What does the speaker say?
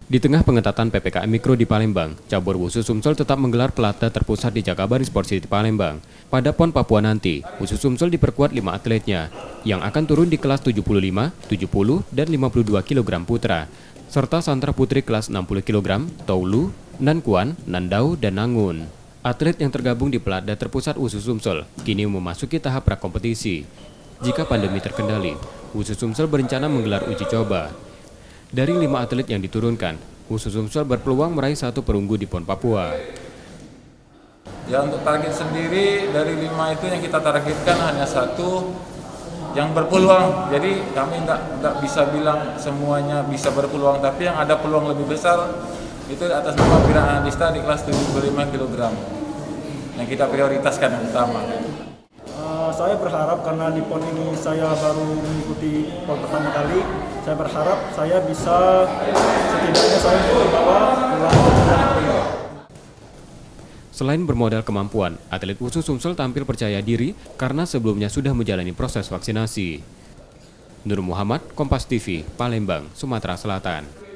Di tengah pengetatan PPKM Mikro di Palembang, cabur Wusu Sumsel tetap menggelar pelatnas terpusat di Jakabaring Sport City Palembang. Pada PON Papua nanti, Wusu Sumsel diperkuat 5 atletnya, yang akan turun di kelas 75, 70, dan 52 kg putra, serta Santra Putri kelas 60 kg, Taulu, Nankuan, Nandau, dan Nangun. Atlet yang tergabung di pelatnas terpusat Wusu Sumsel kini memasuki tahap prakompetisi. Jika pandemi terkendali, Wusu Sumsel berencana menggelar uji coba. Dari 5 atlet yang diturunkan, Wusu Sumsel berpeluang meraih 1 perunggu di PON Papua. Ya, untuk target sendiri dari 5 itu yang kita targetkan hanya 1 yang berpeluang. Jadi kami tidak bisa bilang semuanya bisa berpeluang, tapi yang ada peluang lebih besar itu atas nama Pira Anandista di kelas 75 kg yang kita prioritaskan yang utama. Saya berharap karena di PON ini saya baru mengikuti PON pertama kali, saya berharap saya bisa setidaknya saya membawa pulang. Selain bermodal kemampuan, atlet Wusu Sumsel tampil percaya diri karena sebelumnya sudah menjalani proses vaksinasi. Nur Muhammad, Kompas TV, Palembang, Sumatera Selatan.